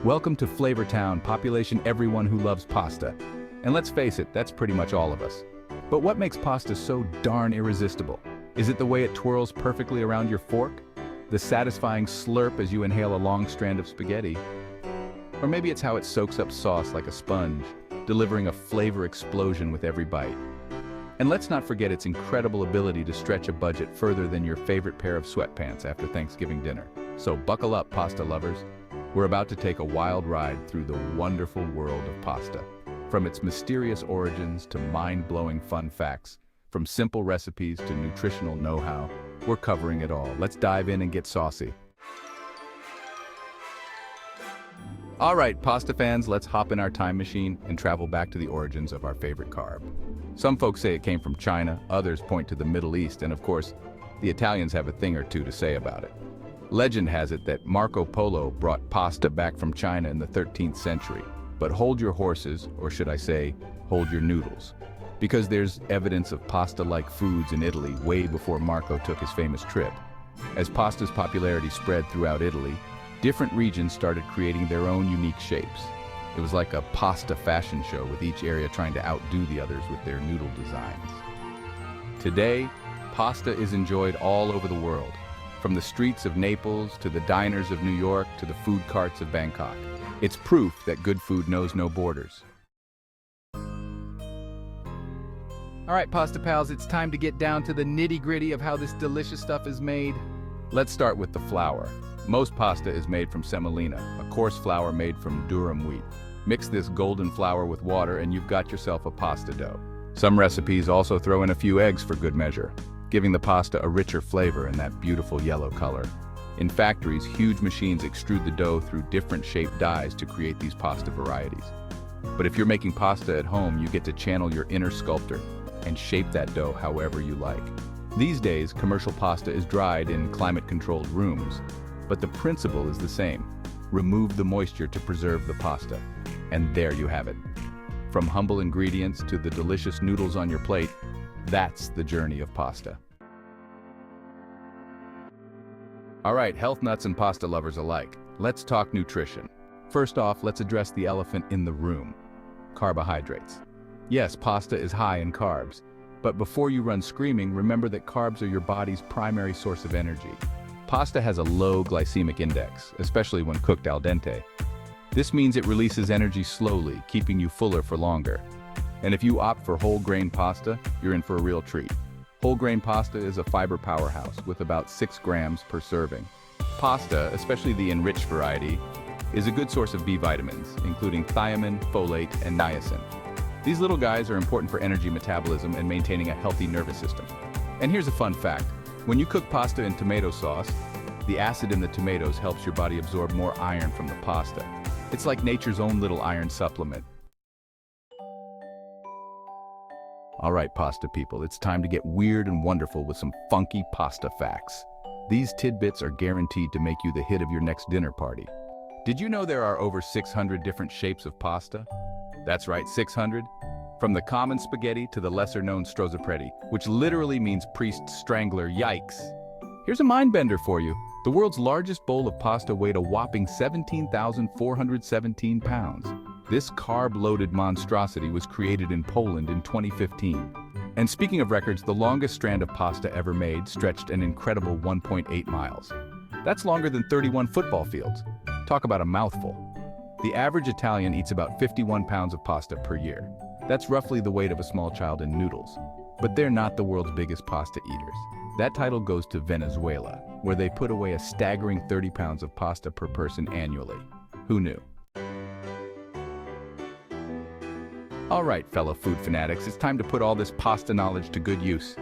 Welcome to Flavor Town, population everyone who loves pasta. And let's face it, that's pretty much all of us. But what makes pasta so darn irresistible? Is it the way it twirls perfectly around your fork? The satisfying slurp as you inhale a long strand of spaghetti? Or maybe it's how it soaks up sauce like a sponge, delivering a flavor explosion with every bite. And let's not forget its incredible ability to stretch a budget further than your favorite pair of sweatpants after Thanksgiving dinner. So buckle up, pasta lovers. We're about to take a wild ride through the wonderful world of pasta. From its mysterious origins to mind-blowing fun facts, from simple recipes to nutritional know-how, we're covering it all. Let's dive in and get saucy. All right, pasta fans, let's hop in our time machine and travel back to the origins of our favorite carb. Some folks say it came from China, others point to the Middle East, and of course, the Italians have a thing or two to say about it. Legend has it that Marco Polo brought pasta back from China in the 13th century. But hold your horses, or should I say, hold your noodles. Because there's evidence of pasta-like foods in Italy way before Marco took his famous trip. As pasta's popularity spread throughout Italy, different regions started creating their own unique shapes. It was like a pasta fashion show with each area trying to outdo the others with their noodle designs. Today, pasta is enjoyed all over the world, from the streets of Naples to the diners of New York to the food carts of Bangkok. It's proof that good food knows no borders. All right, pasta pals, it's time to get down to the nitty-gritty of how this delicious stuff is made. Let's start with the flour. Most pasta is made from semolina, a coarse flour made from durum wheat. Mix this golden flour with water and you've got yourself a pasta dough. Some recipes also throw in a few eggs for good measure, giving the pasta a richer flavor and that beautiful yellow color. In factories, huge machines extrude the dough through different shaped dies to create these pasta varieties. But if you're making pasta at home, you get to channel your inner sculptor and shape that dough however you like. These days, commercial pasta is dried in climate-controlled rooms, but the principle is the same. Remove the moisture to preserve the pasta. And there you have it. From humble ingredients to the delicious noodles on your plate, that's the journey of pasta. All right, health nuts and pasta lovers alike, let's talk nutrition. First off, let's address the elephant in the room: carbohydrates. Yes, pasta is high in carbs, but before you run screaming, remember that carbs are your body's primary source of energy. Pasta has a low glycemic index, especially when cooked al dente. This means it releases energy slowly, keeping you fuller for longer. And if you opt for whole grain pasta, you're in for a real treat. Whole grain pasta is a fiber powerhouse with about 6 grams per serving. Pasta, especially the enriched variety, is a good source of B vitamins, including thiamine, folate, and niacin. These little guys are important for energy metabolism and maintaining a healthy nervous system. And here's a fun fact. When you cook pasta in tomato sauce, the acid in the tomatoes helps your body absorb more iron from the pasta. It's like nature's own little iron supplement. All right, pasta people, it's time to get weird and wonderful with some funky pasta facts. These tidbits are guaranteed to make you the hit of your next dinner party. Did you know there are over 600 different shapes of pasta? That's right, 600. From the common spaghetti to the lesser-known strozzapreti, which literally means priest strangler, yikes. Here's a mind-bender for you. The world's largest bowl of pasta weighed a whopping 17,417 pounds. This carb-loaded monstrosity was created in Poland in 2015. And speaking of records, the longest strand of pasta ever made stretched an incredible 1.8 miles. That's longer than 31 football fields. Talk about a mouthful. The average Italian eats about 51 pounds of pasta per year. That's roughly the weight of a small child in noodles. But they're not the world's biggest pasta eaters. That title goes to Venezuela, where they put away a staggering 30 pounds of pasta per person annually. Who knew? All right, fellow food fanatics, it's time to put all this pasta knowledge to good use.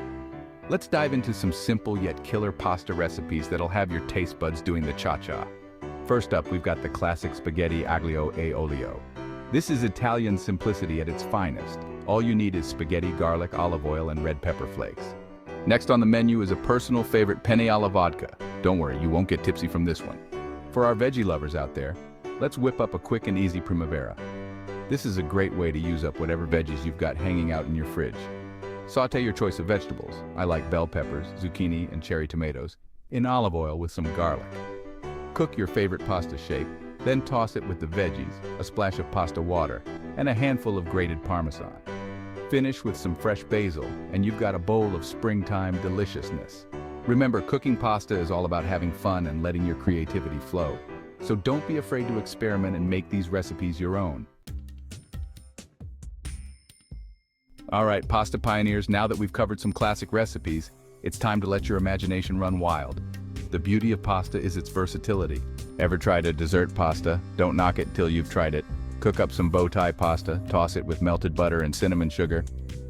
Let's dive into some simple yet killer pasta recipes that'll have your taste buds doing the cha-cha. First up, we've got the classic spaghetti aglio e olio. This is Italian simplicity at its finest. All you need is spaghetti, garlic, olive oil, and red pepper flakes. Next on the menu is a personal favorite, penne alla vodka. Don't worry, you won't get tipsy from this one. For our veggie lovers out there, let's whip up a quick and easy primavera. This is a great way to use up whatever veggies you've got hanging out in your fridge. Sauté your choice of vegetables. I like bell peppers, zucchini, and cherry tomatoes in olive oil with some garlic. Cook your favorite pasta shape, Then toss it with the veggies, a splash of pasta water, and a handful of grated Parmesan. Finish with some fresh basil, and you've got a bowl of springtime deliciousness. Remember, cooking pasta is all about having fun and letting your creativity flow. So don't be afraid to experiment and make these recipes your own. All right, pasta pioneers, now that we've covered some classic recipes, it's time to let your imagination run wild. The beauty of pasta is its versatility. Ever tried a dessert pasta? Don't knock it till you've tried it. Cook up some bow tie pasta, toss it with melted butter and cinnamon sugar,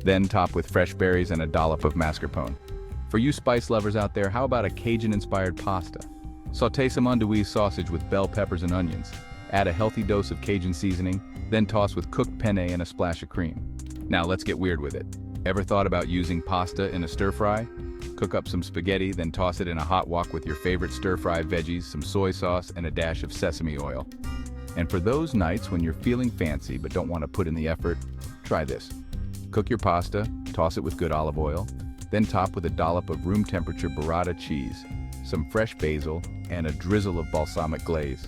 then top with fresh berries and a dollop of mascarpone. For you spice lovers out there, how about a Cajun-inspired pasta? Sauté some andouille sausage with bell peppers and onions. Add a healthy dose of Cajun seasoning, then toss with cooked penne and a splash of cream. Now let's get weird with it. Ever thought about using pasta in a stir-fry? Cook up some spaghetti, then toss it in a hot wok with your favorite stir-fry veggies, some soy sauce, and a dash of sesame oil. And for those nights when you're feeling fancy but don't want to put in the effort, try this. Cook your pasta, toss it with good olive oil, then top with a dollop of room-temperature burrata cheese, some fresh basil, and a drizzle of balsamic glaze.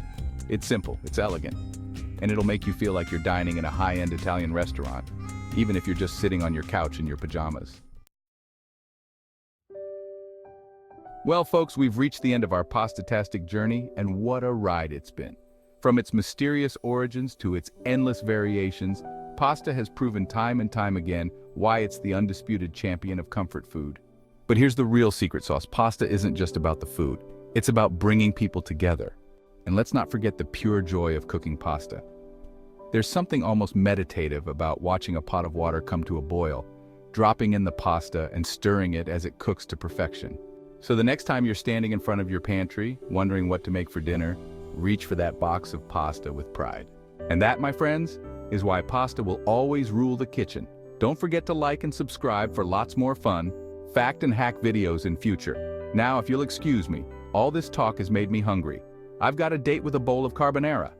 It's simple, it's elegant, and it'll make you feel like you're dining in a high-end Italian restaurant, even if you're just sitting on your couch in your pajamas. Well, folks, we've reached the end of our pasta-tastic journey, and what a ride it's been. From its mysterious origins to its endless variations, pasta has proven time and time again why it's the undisputed champion of comfort food. But here's the real secret sauce. Pasta isn't just about the food. It's about bringing people together. And let's not forget the pure joy of cooking pasta. There's something almost meditative about watching a pot of water come to a boil, dropping in the pasta and stirring it as it cooks to perfection. So the next time you're standing in front of your pantry, wondering what to make for dinner, reach for that box of pasta with pride. And that, my friends, is why pasta will always rule the kitchen. Don't forget to like and subscribe for lots more fun, fact and hack videos in future. Now, if you'll excuse me, all this talk has made me hungry. I've got a date with a bowl of carbonara.